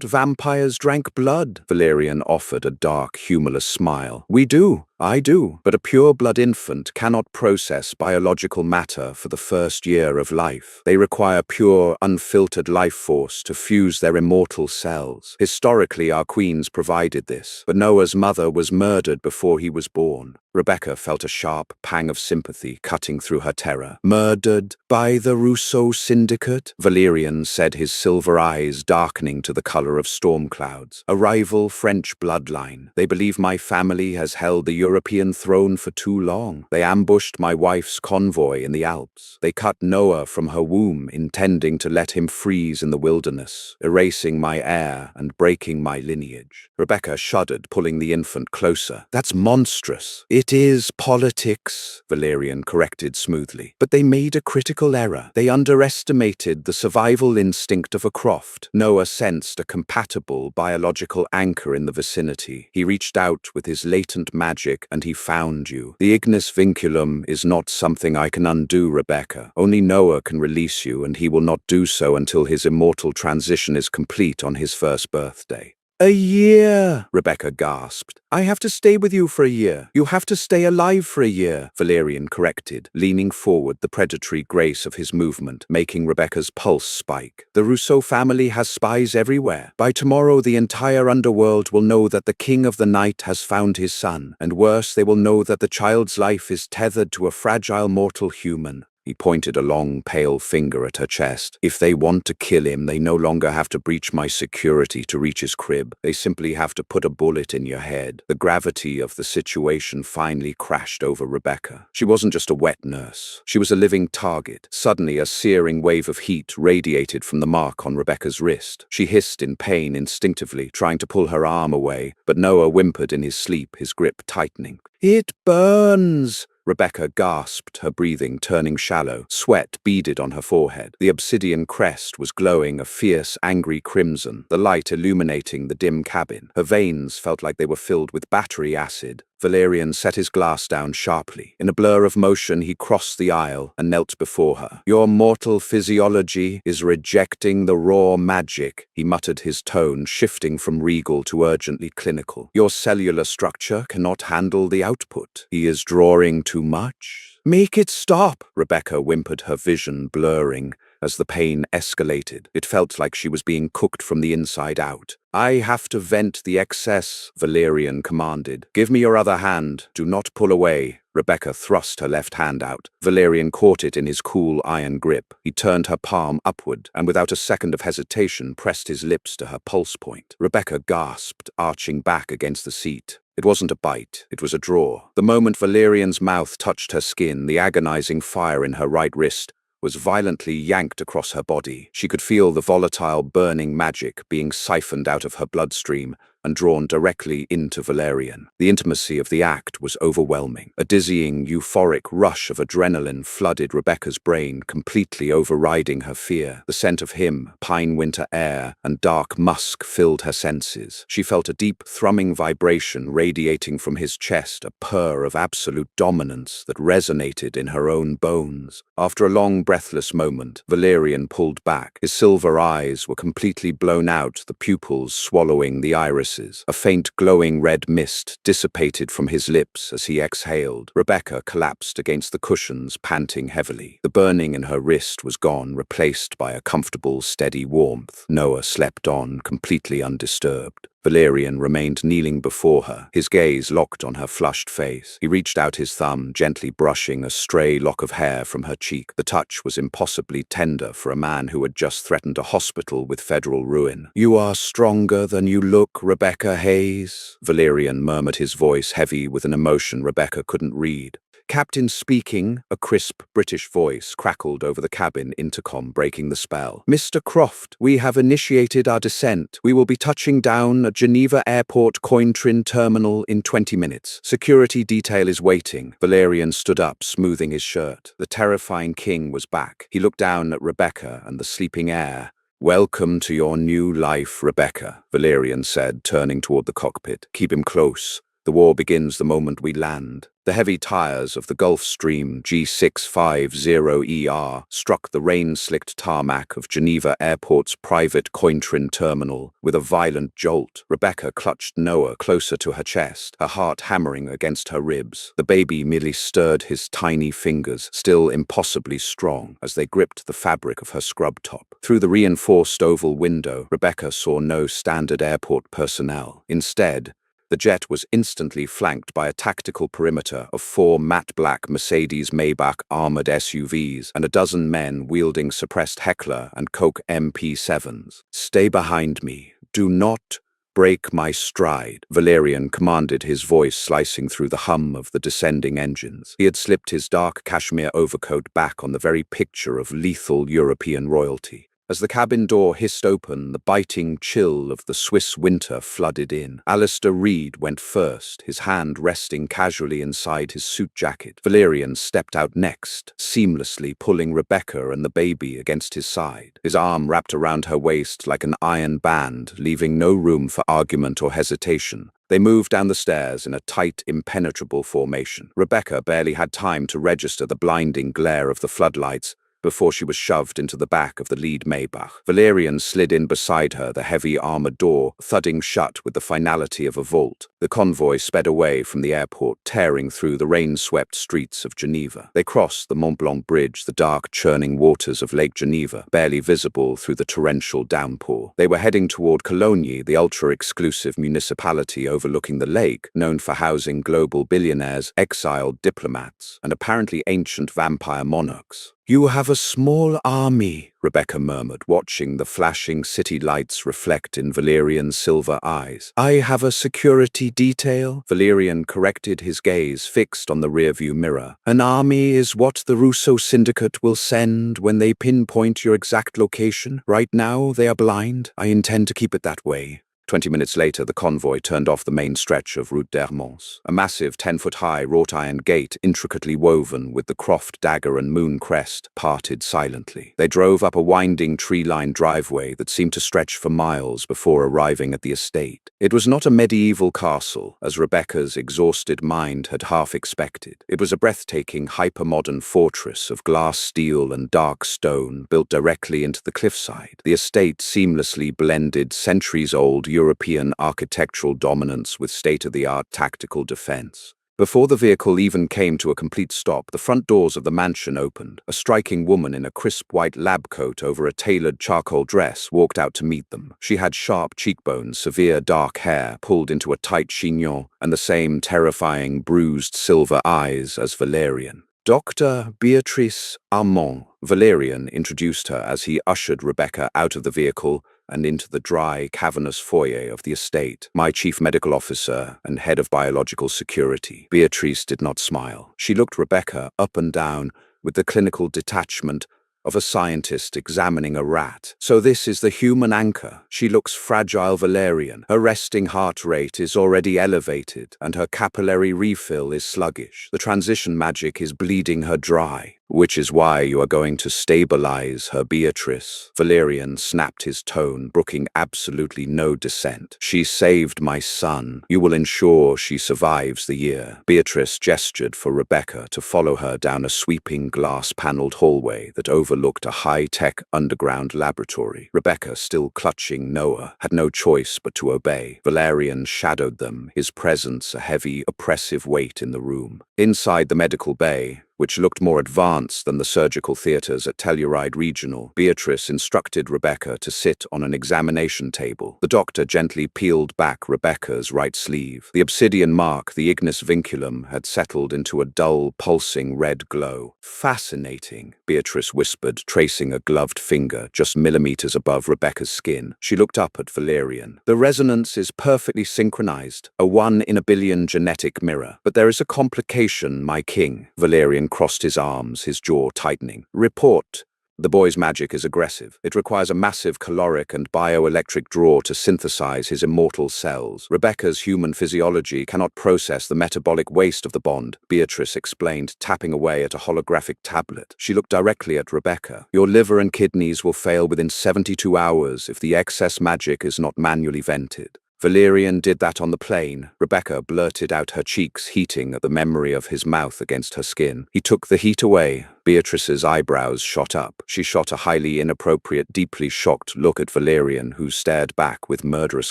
vampires drank blood." Valerian offered a dark, humorless smile. "We do. I do, but a pure-blood infant cannot process biological matter for the first year of life. They require pure, unfiltered life force to fuse their immortal cells. Historically, our queens provided this, but Noah's mother was murdered before he was born." Rebecca felt a sharp pang of sympathy cutting through her terror. "Murdered by the Rousseau Syndicate?" Valerian said, his silver eyes darkening to the color of storm clouds. "A rival French bloodline. They believe my family has held the European throne for too long. They ambushed my wife's convoy in the Alps. They cut Noah from her womb, intending to let him freeze in the wilderness, erasing my heir and breaking my lineage." Rebecca shuddered, pulling the infant closer. "That's monstrous." "It is politics," Valerian corrected smoothly. "But they made a critical error. They underestimated the survival instinct of a Croft." Noah sensed a compatible biological anchor in the vicinity. He reached out with his latent magic, and he found you. "The ignis vinculum is not something I can undo, Rebecca. Only Noah can release you, and he will not do so until his immortal transition is complete on his first birthday." "A year," Rebecca gasped. "I have to stay with you for a year. You have to stay alive for a year," Valerian corrected, leaning forward, the predatory grace of his movement making Rebecca's pulse spike. "The Rousseau family has spies everywhere. By tomorrow, the entire underworld will know that the King of the Night has found his son, and worse, they will know that the child's life is tethered to a fragile mortal human." He pointed a long, pale finger at her chest. "If they want to kill him, they no longer have to breach my security to reach his crib. They simply have to put a bullet in your head." The gravity of the situation finally crashed over Rebecca. She wasn't just a wet nurse. She was a living target. Suddenly, a searing wave of heat radiated from the mark on Rebecca's wrist. She hissed in pain instinctively, trying to pull her arm away, but Noah whimpered in his sleep, his grip tightening. "It burns!" Rebecca gasped, her breathing turning shallow. Sweat beaded on her forehead. The obsidian crest was glowing a fierce, angry crimson, the light illuminating the dim cabin. Her veins felt like they were filled with battery acid. Valerian set his glass down sharply. In a blur of motion, he crossed the aisle and knelt before her. "Your mortal physiology is rejecting the raw magic," he muttered, his tone shifting from regal to urgently clinical. "Your cellular structure cannot handle the output. He is drawing too much." "Make it stop," Rebecca whimpered, her vision blurring. As the pain escalated, it felt like she was being cooked from the inside out. "I have to vent the excess," Valerian commanded. "Give me your other hand. Do not pull away." Rebecca thrust her left hand out. Valerian caught it in his cool iron grip. He turned her palm upward, and without a second of hesitation pressed his lips to her pulse point. Rebecca gasped, arching back against the seat. It wasn't a bite, it was a draw. The moment Valerian's mouth touched her skin, the agonizing fire in her right wrist was violently yanked across her body. She could feel the volatile, burning magic being siphoned out of her bloodstream and drawn directly into Valerian. The intimacy of the act was overwhelming. A dizzying, euphoric rush of adrenaline flooded Rebecca's brain, completely overriding her fear. The scent of him, pine winter air, and dark musk filled her senses. She felt a deep, thrumming vibration radiating from his chest, a purr of absolute dominance that resonated in her own bones. After a long, breathless moment, Valerian pulled back. His silver eyes were completely blown out, the pupils swallowing the irises. A faint glowing red mist dissipated from his lips as he exhaled. Rebecca collapsed against the cushions, panting heavily. The burning in her wrist was gone, replaced by a comfortable, steady warmth. Noah slept on, completely undisturbed. Valerian remained kneeling before her, his gaze locked on her flushed face. He reached out his thumb, gently brushing a stray lock of hair from her cheek. The touch was impossibly tender for a man who had just threatened a hospital with federal ruin. "You are stronger than you look, Rebecca Hayes," Valerian murmured, his voice heavy with an emotion Rebecca couldn't read. "Captain speaking," a crisp British voice crackled over the cabin intercom, breaking the spell. "Mr. Croft, we have initiated our descent. We will be touching down at Geneva Airport Cointrin Terminal in 20 minutes. Security detail is waiting." Valerian stood up, smoothing his shirt. The terrifying king was back. He looked down at Rebecca and the sleeping air. "Welcome to your new life, Rebecca," Valerian said, turning toward the cockpit. "Keep him close. The war begins the moment we land." The heavy tires of the Gulfstream G650ER struck the rain-slicked tarmac of Geneva Airport's private Cointrin terminal with a violent jolt. Rebecca clutched Noah closer to her chest, her heart hammering against her ribs. The baby merely stirred his tiny fingers, still impossibly strong, as they gripped the fabric of her scrub top. Through the reinforced oval window, Rebecca saw no standard airport personnel. Instead, the jet was instantly flanked by a tactical perimeter of 4 matte black Mercedes-Maybach armored SUVs and a dozen men wielding suppressed Heckler and Coke MP7s. "Stay behind me. Do not break my stride," Valerian commanded, his voice slicing through the hum of the descending engines. He had slipped his dark cashmere overcoat back on the very picture of lethal European royalty. As the cabin door hissed open, the biting chill of the Swiss winter flooded in. Alistair Reed went first, his hand resting casually inside his suit jacket. Valerian stepped out next, seamlessly pulling Rebecca and the baby against his side. His arm wrapped around her waist like an iron band, leaving no room for argument or hesitation. They moved down the stairs in a tight, impenetrable formation. Rebecca barely had time to register the blinding glare of the floodlights before she was shoved into the back of the lead Maybach. Valerian slid in beside her, the heavy armored door thudding shut with the finality of a vault. The convoy sped away from the airport, tearing through the rain-swept streets of Geneva. They crossed the Mont Blanc Bridge, the dark, churning waters of Lake Geneva, barely visible through the torrential downpour. They were heading toward Cologne, the ultra-exclusive municipality overlooking the lake, known for housing global billionaires, exiled diplomats, and apparently ancient vampire monarchs. "You have a small army," Rebecca murmured, watching the flashing city lights reflect in Valerian's silver eyes. "I have a security detail." Valerian corrected, his gaze fixed on the rearview mirror. "An army is what the Russo Syndicate will send when they pinpoint your exact location. Right now, they are blind. I intend to keep it that way." 20 minutes later, the convoy turned off the main stretch of Route d'Hermance. A massive 10-foot-high wrought-iron gate, intricately woven with the Croft dagger and moon crest, parted silently. They drove up a winding tree-lined driveway that seemed to stretch for miles before arriving at the estate. It was not a medieval castle, as Rebecca's exhausted mind had half expected. It was a breathtaking, hyper-modern fortress of glass, steel, and dark stone built directly into the cliffside. The estate seamlessly blended centuries-old European architectural dominance with state-of-the-art tactical defense. Before the vehicle even came to a complete stop, the front doors of the mansion opened. A striking woman in a crisp white lab coat over a tailored charcoal dress walked out to meet them. She had sharp cheekbones, severe dark hair pulled into a tight chignon, and the same terrifying bruised silver eyes as Valerian. Dr. Beatrice Armand, Valerian introduced her as he ushered Rebecca out of the vehicle and into the dry, cavernous foyer of the estate. My chief medical officer and head of biological security. Beatrice did not smile. She looked Rebecca up and down with the clinical detachment of a scientist examining a rat. So this is the human anchor. She looks fragile, Valerian. Her resting heart rate is already elevated, and her capillary refill is sluggish. The transition magic is bleeding her dry. Which is why you are going to stabilize her, Beatrice. Valerian snapped his tone, brooking absolutely no dissent. She saved my son. You will ensure she survives the year. Beatrice gestured for Rebecca to follow her down a sweeping glass-paneled hallway that overlooked a high-tech underground laboratory. Rebecca, still clutching Noah, had no choice but to obey. Valerian shadowed them, his presence a heavy, oppressive weight in the room. Inside the medical bay, which looked more advanced than the surgical theaters at Telluride Regional, Beatrice instructed Rebecca to sit on an examination table. The doctor gently peeled back Rebecca's right sleeve. The obsidian mark, the ignis vinculum, had settled into a dull, pulsing red glow. Fascinating, Beatrice whispered, tracing a gloved finger just millimeters above Rebecca's skin. She looked up at Valerian. The resonance is perfectly synchronized, a 1 in a billion genetic mirror. But there is a complication, my king. Valerian crossed his arms, his jaw tightening. Report. The boy's magic is aggressive. It requires a massive caloric and bioelectric draw to synthesize his immortal cells. Rebecca's human physiology cannot process the metabolic waste of the bond, Beatrice explained, tapping away at a holographic tablet. She looked directly at Rebecca. Your liver and kidneys will fail within 72 hours if the excess magic is not manually vented. Valerian did that on the plane. Rebecca blurted out, her cheeks heating at the memory of his mouth against her skin. He took the heat away. Beatrice's eyebrows shot up. She shot a highly inappropriate, deeply shocked look at Valerian, who stared back with murderous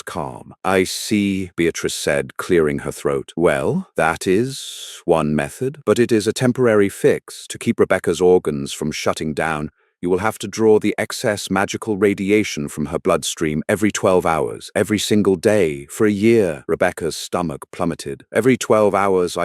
calm. I see, Beatrice said, clearing her throat. Well, that is one method, but it is a temporary fix to keep Rebecca's organs from shutting down. You will have to draw the excess magical radiation from her bloodstream every 12 hours, every single day, for a year. Rebecca's stomach plummeted. Every 12 hours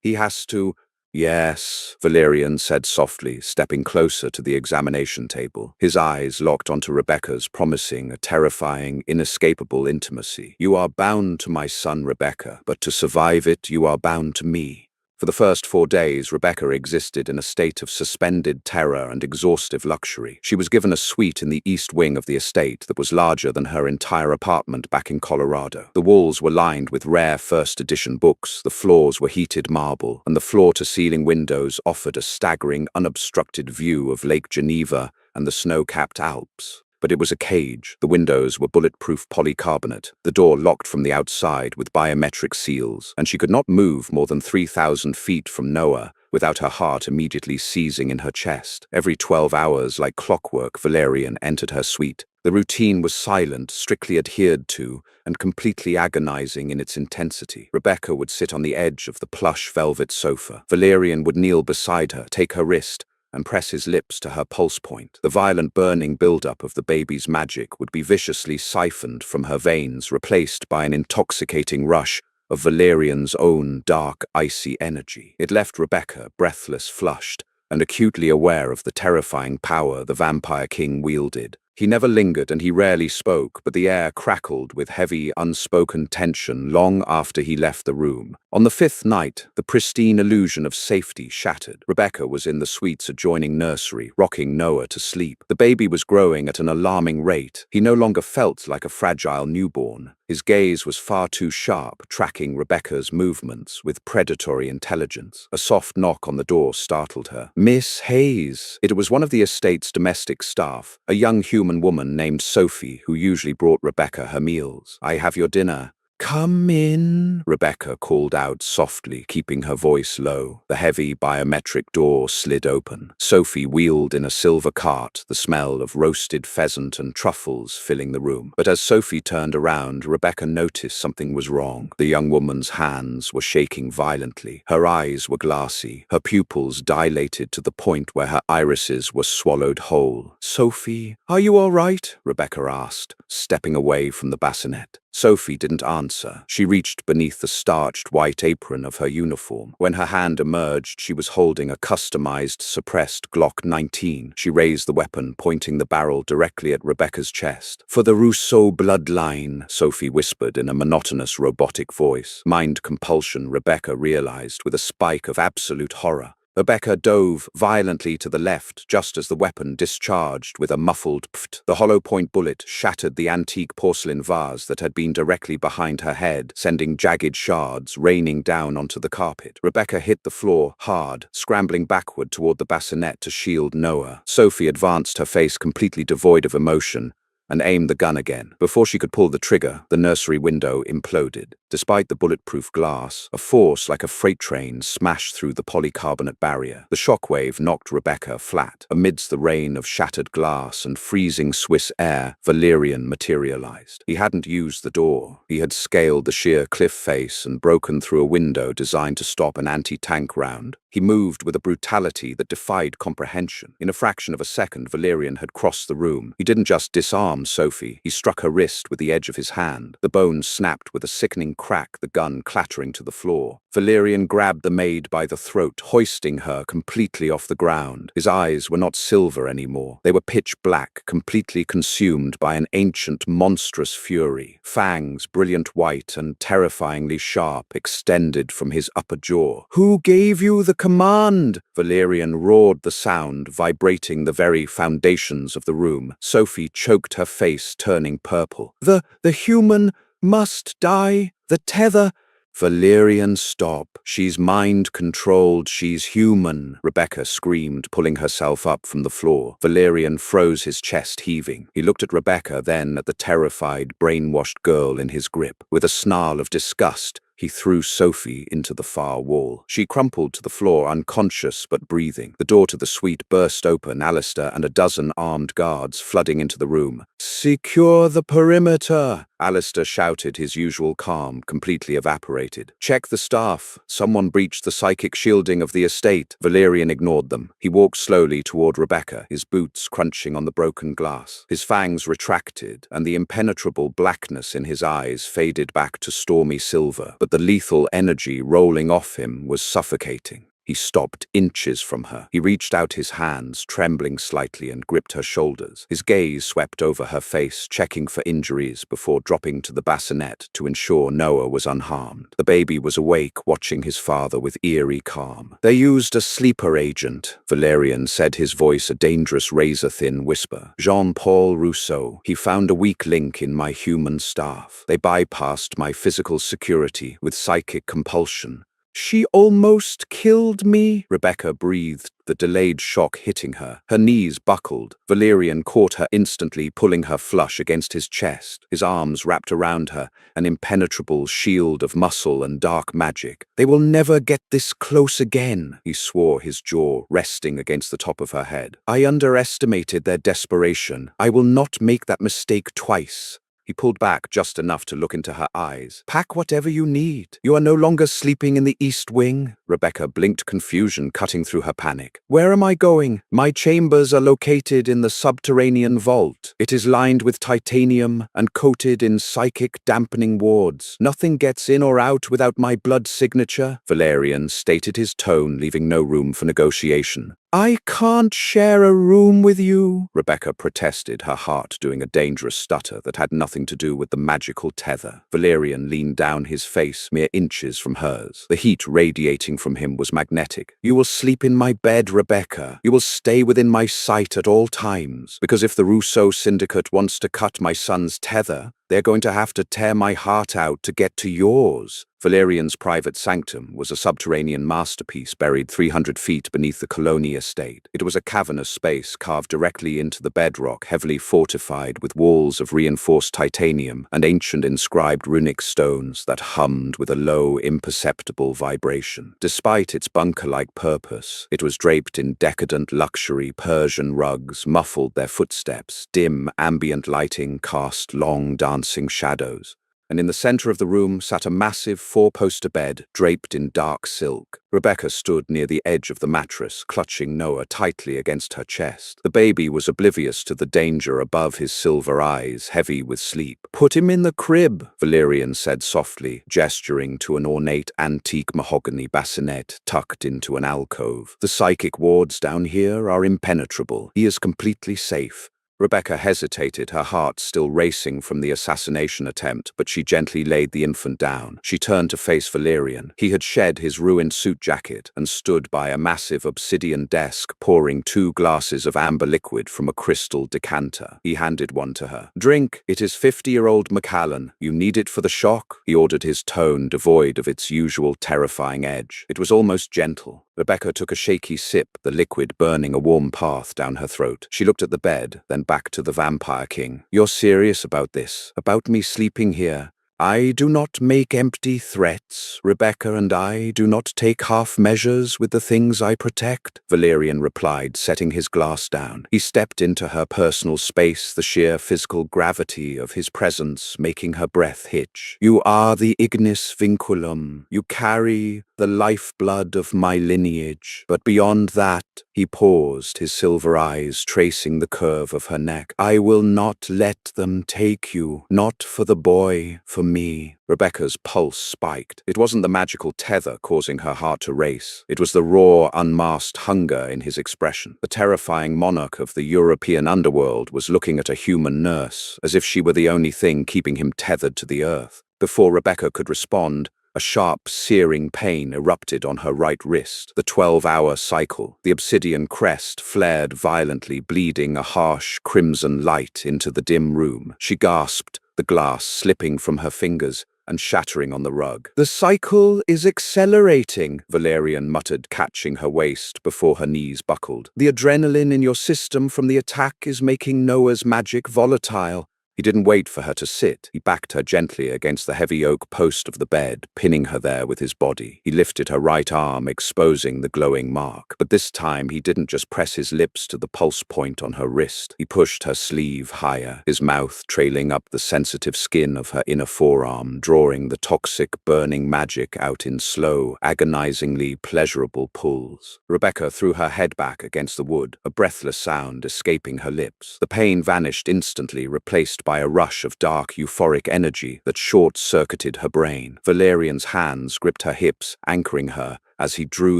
he has to. Yes, Valerian said softly, stepping closer to the examination table. His eyes locked onto Rebecca's, promising a terrifying, inescapable intimacy. You are bound to my son, Rebecca, but to survive it, you are bound to me. For the first 4 days, Rebecca existed in a state of suspended terror and exhaustive luxury. She was given a suite in the east wing of the estate that was larger than her entire apartment back in Colorado. The walls were lined with rare first-edition books, the floors were heated marble, and the floor-to-ceiling windows offered a staggering, unobstructed view of Lake Geneva and the snow-capped Alps. But it was a cage. The windows were bulletproof polycarbonate, the door locked from the outside with biometric seals, and she could not move more than 3,000 feet from Noah without her heart immediately seizing in her chest. Every 12 hours, like clockwork, Valerian entered her suite. The routine was silent, strictly adhered to, and completely agonizing in its intensity. Rebecca would sit on the edge of the plush velvet sofa. Valerian would kneel beside her, take her wrist, and press his lips to her pulse point. The violent burning buildup of the baby's magic would be viciously siphoned from her veins, replaced by an intoxicating rush of Valerian's own dark, icy energy. It left Rebecca breathless, flushed, and acutely aware of the terrifying power the Vampire King wielded. He never lingered and he rarely spoke, but the air crackled with heavy, unspoken tension long after he left the room. On the 5th night, the pristine illusion of safety shattered. Rebecca was in the suite's adjoining nursery, rocking Noah to sleep. The baby was growing at an alarming rate. He no longer felt like a fragile newborn. His gaze was far too sharp, tracking Rebecca's movements with predatory intelligence. A soft knock on the door startled her. Miss Hayes. It was one of the estate's domestic staff, a young human woman named Sophie, who usually brought Rebecca her meals. I have your dinner. "Come in," Rebecca called out softly, keeping her voice low. The heavy biometric door slid open. Sophie wheeled in a silver cart, the smell of roasted pheasant and truffles filling the room. But as Sophie turned around, Rebecca noticed something was wrong. The young woman's hands were shaking violently. Her eyes were glassy, her pupils dilated to the point where her irises were swallowed whole. "Sophie, are you all right?" Rebecca asked, stepping away from the bassinet. Sophie didn't answer. She reached beneath the starched white apron of her uniform. When her hand emerged, she was holding a customized, suppressed Glock 19. She raised the weapon, pointing the barrel directly at Rebecca's chest. "For the Rousseau bloodline," Sophie whispered in a monotonous, robotic voice. Mind compulsion, Rebecca realized, with a spike of absolute horror. Rebecca dove violently to the left just as the weapon discharged with a muffled pft. The hollow-point bullet shattered the antique porcelain vase that had been directly behind her head, sending jagged shards raining down onto the carpet. Rebecca hit the floor hard, scrambling backward toward the bassinet to shield Noah. Sophie advanced, her face completely devoid of emotion, and aimed the gun again. Before she could pull the trigger, the nursery window imploded. Despite the bulletproof glass, a force like a freight train smashed through the polycarbonate barrier. The shockwave knocked Rebecca flat. Amidst the rain of shattered glass and freezing Swiss air, Valerian materialized. He hadn't used the door. He had scaled the sheer cliff face and broken through a window designed to stop an anti-tank round. He moved with a brutality that defied comprehension. In a fraction of a second, Valerian had crossed the room. He didn't just disarm Sophie, he struck her wrist with the edge of his hand. The bone snapped with a sickening crack, the gun clattering to the floor. Valerian grabbed the maid by the throat, hoisting her completely off the ground. His eyes were not silver anymore. They were pitch black, completely consumed by an ancient, monstrous fury. Fangs, brilliant white and terrifyingly sharp, extended from his upper jaw. "Who gave you the command?" Valerian roared, the sound vibrating the very foundations of the room. Sophie choked, her face turning purple. The human must die. The tether." "Valerian, stop. She's mind-controlled. She's human," Rebecca screamed, pulling herself up from the floor. Valerian froze, his chest heaving. He looked at Rebecca, then at the terrified, brainwashed girl in his grip. With a snarl of disgust, he threw Sophie into the far wall. She crumpled to the floor, unconscious but breathing. The door to the suite burst open, Alistair and a dozen armed guards flooding into the room. "Secure the perimeter!" Alistair shouted, his usual calm completely evaporated. "Check the staff. Someone breached the psychic shielding of the estate." Valerian ignored them. He walked slowly toward Rebecca, his boots crunching on the broken glass. His fangs retracted, and the impenetrable blackness in his eyes faded back to stormy silver. But the lethal energy rolling off him was suffocating. He stopped inches from her. He reached out his hands, trembling slightly, and gripped her shoulders. His gaze swept over her face, checking for injuries before dropping to the bassinet to ensure Noah was unharmed. The baby was awake, watching his father with eerie calm. "They used a sleeper agent," Valerian said, his voice a dangerous razor-thin whisper. "Jean-Paul Rousseau. He found a weak link in my human staff. They bypassed my physical security with psychic compulsion. She almost killed me," Rebecca breathed, the delayed shock hitting her. Her knees buckled. Valerian caught her instantly, pulling her flush against his chest. His arms wrapped around her, an impenetrable shield of muscle and dark magic. "They will never get this close again," he swore, his jaw resting against the top of her head. "I underestimated their desperation. I will not make that mistake twice." He pulled back just enough to look into her eyes. "Pack whatever you need. You are no longer sleeping in the East Wing." Rebecca blinked, confusion cutting through her panic. "Where am I going?" "My chambers are located in the subterranean vault. It is lined with titanium and coated in psychic dampening wards. Nothing gets in or out without my blood signature," Valerian stated, his tone leaving no room for negotiation. "I can't share a room with you," Rebecca protested, her heart doing a dangerous stutter that had nothing to do with the magical tether. Valerian leaned down, his face mere inches from hers. The heat radiating from him was magnetic. "You will sleep in my bed, Rebecca. You will stay within my sight at all times. Because if the Rousseau Syndicate wants to cut my son's tether, They're going to have to tear my heart out to get to yours. Valerian's private sanctum was a subterranean masterpiece buried 300 feet beneath the Colony estate. It was a cavernous space carved directly into the bedrock, heavily fortified with walls of reinforced titanium and ancient inscribed runic stones that hummed with a low, imperceptible vibration. Despite its bunker-like purpose, it was draped in decadent luxury. Persian rugs muffled their footsteps. Dim, ambient lighting cast long, dancing shadows. And in the center of the room sat a massive four-poster bed draped in dark silk. Rebecca stood near the edge of the mattress, clutching Noah tightly against her chest. The baby was oblivious to the danger above his silver eyes, heavy with sleep. "Put him in the crib," Valerian said softly, gesturing to an ornate antique mahogany bassinet tucked into an alcove. "The psychic wards down here are impenetrable. He is completely safe." Rebecca hesitated, her heart still racing from the assassination attempt, but she gently laid the infant down. She turned to face Valerian. He had shed his ruined suit jacket and stood by a massive obsidian desk, pouring 2 glasses of amber liquid from a crystal decanter. He handed one to her. "Drink. It is 50-year-old Macallan. You need it for the shock," he ordered, his tone devoid of its usual terrifying edge. It was almost gentle. Rebecca took a shaky sip, the liquid burning a warm path down her throat. She looked at the bed, then back to the Vampire King. "You're serious about this? About me sleeping here?" "I do not make empty threats. Rebecca and I do not take half measures with the things I protect," Valerian replied, setting his glass down. He stepped into her personal space, the sheer physical gravity of his presence making her breath hitch. "You are the ignis vinculum. You carry the lifeblood of my lineage. But beyond that," he paused, his silver eyes tracing the curve of her neck, "I will not let them take you. Not for the boy, for me." Rebecca's pulse spiked. It wasn't the magical tether causing her heart to race. It was the raw, unmasked hunger in his expression. The terrifying monarch of the European underworld was looking at a human nurse, as if she were the only thing keeping him tethered to the earth. Before Rebecca could respond, a sharp, searing pain erupted on her right wrist. The 12-hour cycle. The obsidian crest flared violently, bleeding a harsh, crimson light into the dim room. She gasped, the glass slipping from her fingers and shattering on the rug. "The cycle is accelerating," Valerian muttered, catching her waist before her knees buckled. "The adrenaline in your system from the attack is making Noah's magic volatile." He didn't wait for her to sit. He backed her gently against the heavy oak post of the bed, pinning her there with his body. He lifted her right arm, exposing the glowing mark. But this time he didn't just press his lips to the pulse point on her wrist. He pushed her sleeve higher, his mouth trailing up the sensitive skin of her inner forearm, drawing the toxic, burning magic out in slow, agonizingly pleasurable pulls. Rebecca threw her head back against the wood, a breathless sound escaping her lips. The pain vanished instantly, replaced by a rush of dark, euphoric energy that short-circuited her brain. Valerian's hands gripped her hips, anchoring her as he drew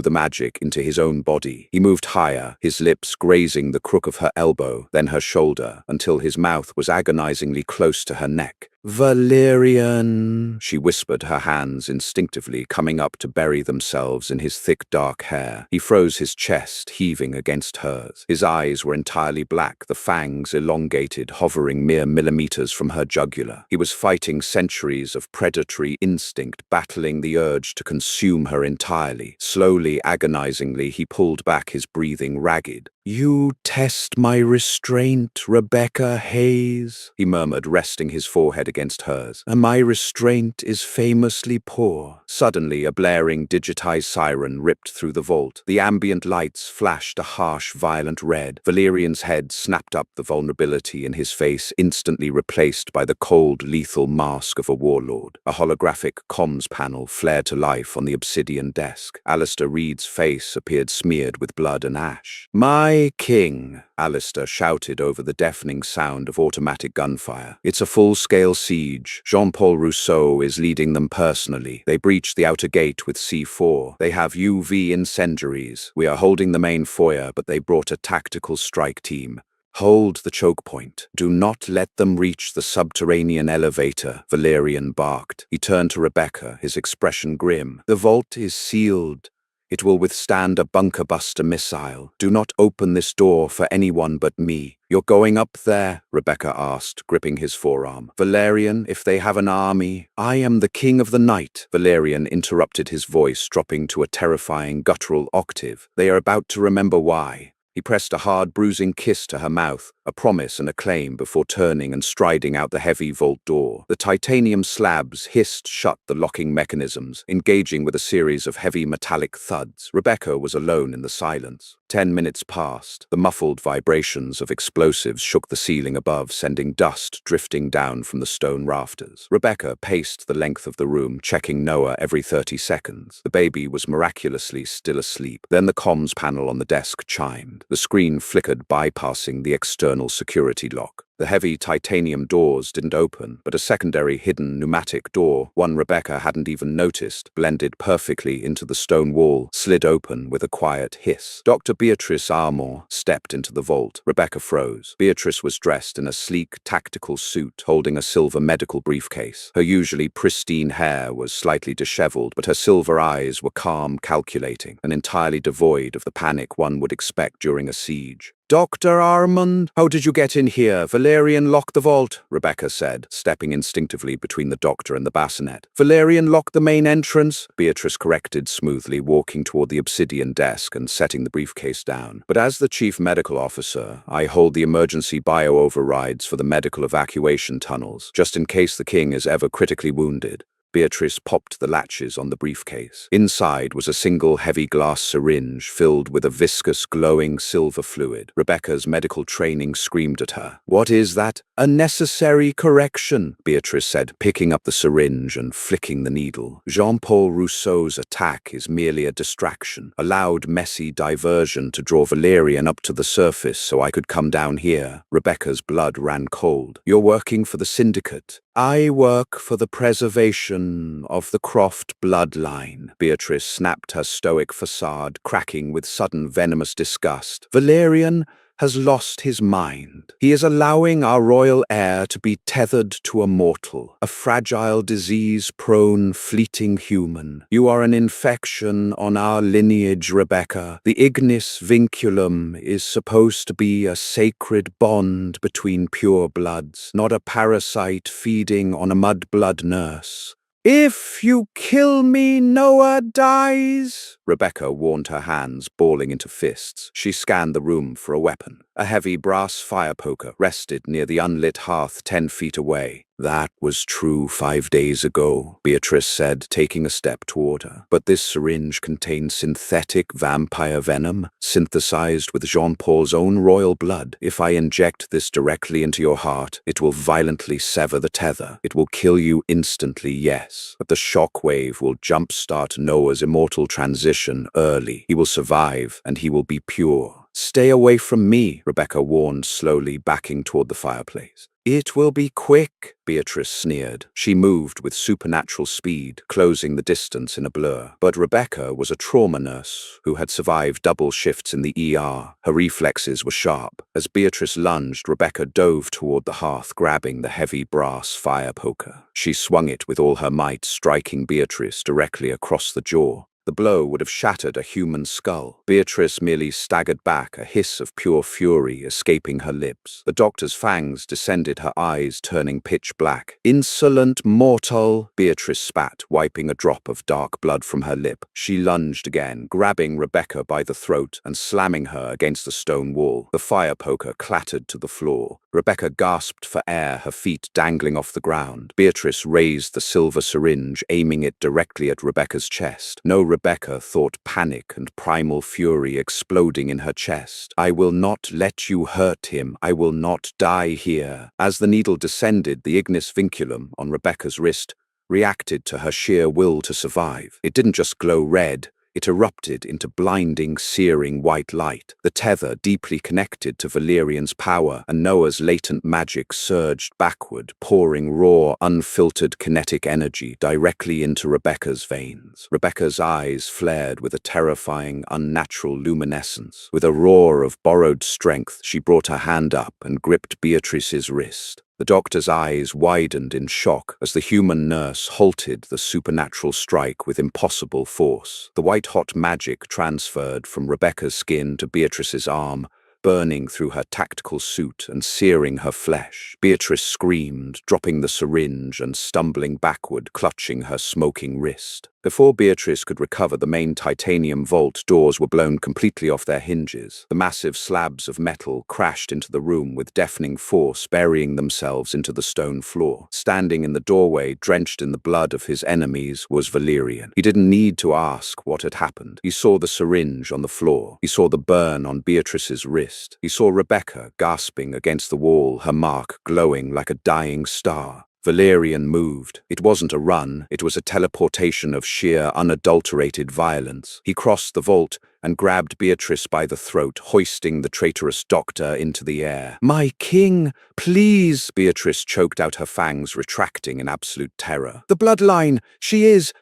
the magic into his own body. He moved higher, his lips grazing the crook of her elbow, then her shoulder, until his mouth was agonizingly close to her neck. "Valerian," she whispered, her hands instinctively coming up to bury themselves in his thick, dark hair. He froze, his chest heaving against hers. His eyes were entirely black, the fangs elongated, hovering mere millimeters from her jugular. He was fighting centuries of predatory instinct, battling the urge to consume her entirely. Slowly, agonizingly, he pulled back, his breathing ragged. "You test my restraint, Rebecca Hayes," he murmured, resting his forehead against hers. "And my restraint is famously poor." Suddenly, a blaring, digitized siren ripped through the vault. The ambient lights flashed a harsh, violent red. Valerian's head snapped up, the vulnerability in his face instantly replaced by the cold, lethal mask of a warlord. A holographic comms panel flared to life on the obsidian desk. Alistair Reed's face appeared smeared with blood and ash. "My king," Alistair shouted over the deafening sound of automatic gunfire. "It's a full-scale siege. Jean-Paul Rousseau is leading them personally. They breached the outer gate with C4. They have UV incendiaries. We are holding the main foyer, but they brought a tactical strike team. Hold the choke point. Do not let them reach the subterranean elevator," Valerian barked. He turned to Rebecca, his expression grim. "The vault is sealed. It will withstand a bunker-buster missile. Do not open this door for anyone but me. You're going up there? Rebecca asked, gripping his forearm. Valerian, if they have an army, I am the king of the night. Valerian interrupted, his voice dropping to a terrifying guttural octave. They are about to remember why. He pressed a hard, bruising kiss to her mouth, a promise and a claim, before turning and striding out the heavy vault door. The titanium slabs hissed shut the locking mechanisms, engaging with a series of heavy metallic thuds. Rebecca was alone in the silence. 10 minutes passed. The muffled vibrations of explosives shook the ceiling above, sending dust drifting down from the stone rafters. Rebecca paced the length of the room, checking Noah every 30 seconds. The baby was miraculously still asleep. Then the comms panel on the desk chimed. The screen flickered, bypassing the external security lock. The heavy titanium doors didn't open, but a secondary hidden pneumatic door, one Rebecca hadn't even noticed, blended perfectly into the stone wall, slid open with a quiet hiss. Dr. Beatrice Armour stepped into the vault. Rebecca froze. Beatrice was dressed in a sleek, tactical suit, holding a silver medical briefcase. Her usually pristine hair was slightly disheveled, but her silver eyes were calm, calculating, and entirely devoid of the panic one would expect during a siege. Dr. Armand, how did you get in here? Valerian locked the vault, Rebecca said, stepping instinctively between the doctor and the bassinet. Valerian locked the main entrance, Beatrice corrected smoothly, walking toward the obsidian desk and setting the briefcase down. But as the chief medical officer, I hold the emergency bio-overrides for the medical evacuation tunnels, just in case the king is ever critically wounded. Beatrice popped the latches on the briefcase. Inside was a single heavy glass syringe filled with a viscous, glowing silver fluid. Rebecca's medical training screamed at her. What is that? A necessary correction, Beatrice said, picking up the syringe and flicking the needle. Jean-Paul Rousseau's attack is merely a distraction, a loud, messy diversion to draw Valerian up to the surface so I could come down here. Rebecca's blood ran cold. You're working for the Syndicate. I work for the preservation of the Croft bloodline. Beatrice snapped her stoic facade, cracking with sudden venomous disgust. Valerian has lost his mind. He is allowing our royal heir to be tethered to a mortal, a fragile, disease-prone, fleeting human. You are an infection on our lineage, Rebecca. The ignis vinculum is supposed to be a sacred bond between pure bloods, not a parasite feeding on a mudblood nurse. If you kill me, Noah dies, Rebecca warned, her hands balling into fists. She scanned the room for a weapon. A heavy brass fire poker rested near the unlit hearth 10 feet away. That was true 5 days ago, Beatrice said, taking a step toward her. But this syringe contains synthetic vampire venom, synthesized with Jean-Paul's own royal blood. If I inject this directly into your heart, it will violently sever the tether. It will kill you instantly, yes. But the shockwave will jumpstart Noah's immortal transition early. He will survive, and he will be pure. Stay away from me, Rebecca warned, slowly backing toward the fireplace. It will be quick, Beatrice sneered. She moved with supernatural speed, closing the distance in a blur. But Rebecca was a trauma nurse who had survived double shifts in the ER. Her reflexes were sharp. As Beatrice lunged, Rebecca dove toward the hearth, grabbing the heavy brass fire poker. She swung it with all her might, striking Beatrice directly across the jaw. The blow would have shattered a human skull. Beatrice merely staggered back, a hiss of pure fury escaping her lips. The doctor's fangs descended, her eyes turning pitch black. Insolent mortal, Beatrice spat, wiping a drop of dark blood from her lip. She lunged again, grabbing Rebecca by the throat and slamming her against the stone wall. The fire poker clattered to the floor. Rebecca gasped for air, her feet dangling off the ground. Beatrice raised the silver syringe, aiming it directly at Rebecca's chest. No, Rebecca thought, panic and primal fury exploding in her chest. I will not let you hurt him. I will not die here. As the needle descended, the ignis vinculum on Rebecca's wrist reacted to her sheer will to survive. It didn't just glow red. It erupted into blinding, searing white light. The tether, deeply connected to Valerian's power and Noah's latent magic, surged backward, pouring raw, unfiltered kinetic energy directly into Rebecca's veins. Rebecca's eyes flared with a terrifying, unnatural luminescence. With a roar of borrowed strength, she brought her hand up and gripped Beatrice's wrist. The doctor's eyes widened in shock as the human nurse halted the supernatural strike with impossible force. The white-hot magic transferred from Rebecca's skin to Beatrice's arm, burning through her tactical suit and searing her flesh. Beatrice screamed, dropping the syringe and stumbling backward, clutching her smoking wrist. Before Beatrice could recover, the main titanium vault doors were blown completely off their hinges. The massive slabs of metal crashed into the room with deafening force, burying themselves into the stone floor. Standing in the doorway, drenched in the blood of his enemies, was Valerian. He didn't need to ask what had happened. He saw the syringe on the floor. He saw the burn on Beatrice's wrist. He saw Rebecca gasping against the wall, her mark glowing like a dying star. Valerian moved. It wasn't a run, it was a teleportation of sheer, unadulterated violence. He crossed the vault and grabbed Beatrice by the throat, hoisting the traitorous doctor into the air. "My king, please!" Beatrice choked out, her fangs retracting in absolute terror. "The bloodline! She is...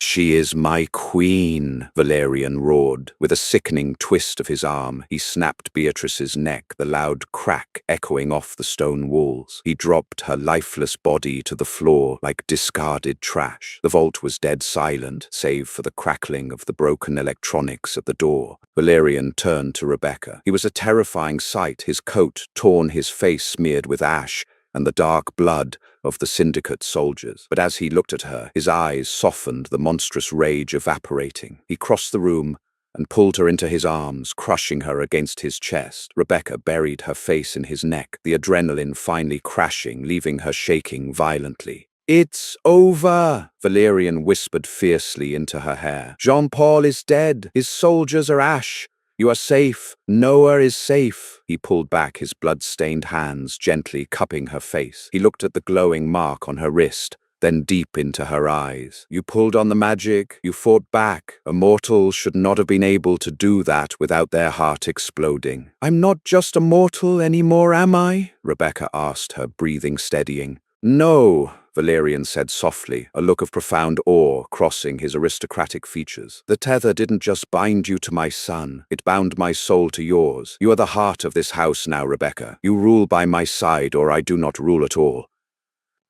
She is my queen," Valerian roared. With a sickening twist of his arm, he snapped Beatrice's neck, the loud crack echoing off the stone walls. He dropped her lifeless body to the floor like discarded trash. The vault was dead silent, save for the crackling of the broken electronics at the door. Valerian turned to Rebecca. He was a terrifying sight, his coat torn, his face smeared with ash, and the dark blood of the Syndicate soldiers. But as he looked at her, his eyes softened, the monstrous rage evaporating. He crossed the room and pulled her into his arms, crushing her against his chest. Rebecca buried her face in his neck, the adrenaline finally crashing, leaving her shaking violently. "It's over," Valerian whispered fiercely into her hair. "Jean-Paul is dead. His soldiers are ash. You are safe. Noah is safe." He pulled back his blood-stained hands, gently cupping her face. He looked at the glowing mark on her wrist, then deep into her eyes. "You pulled on the magic. You fought back. A mortal should not have been able to do that without their heart exploding." "I'm not just a mortal anymore, am I?" Rebecca asked, her breathing steadying. "No," Valerian said softly, a look of profound awe crossing his aristocratic features. "The tether didn't just bind you to my son, it bound my soul to yours. You are the heart of this house now, Rebecca. You rule by my side, or I do not rule at all."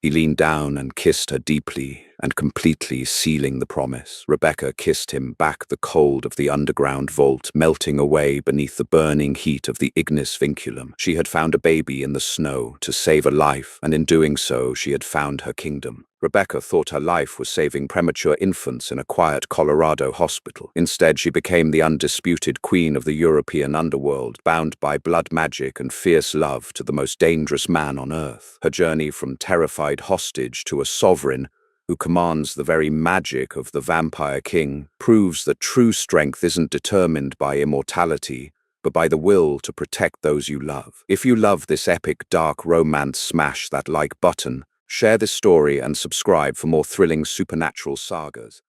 He leaned down and kissed her deeply and completely, sealing the promise. Rebecca kissed him back, the cold of the underground vault melting away beneath the burning heat of the ignis vinculum. She had found a baby in the snow to save a life, and in doing so, she had found her kingdom. Rebecca thought her life was saving premature infants in a quiet Colorado hospital. Instead, she became the undisputed queen of the European underworld, bound by blood magic and fierce love to the most dangerous man on earth. Her journey from terrified hostage to a sovereign who commands the very magic of the Vampire King proves that true strength isn't determined by immortality, but by the will to protect those you love. If you love this epic dark romance, smash that like button, share this story and subscribe for more thrilling supernatural sagas.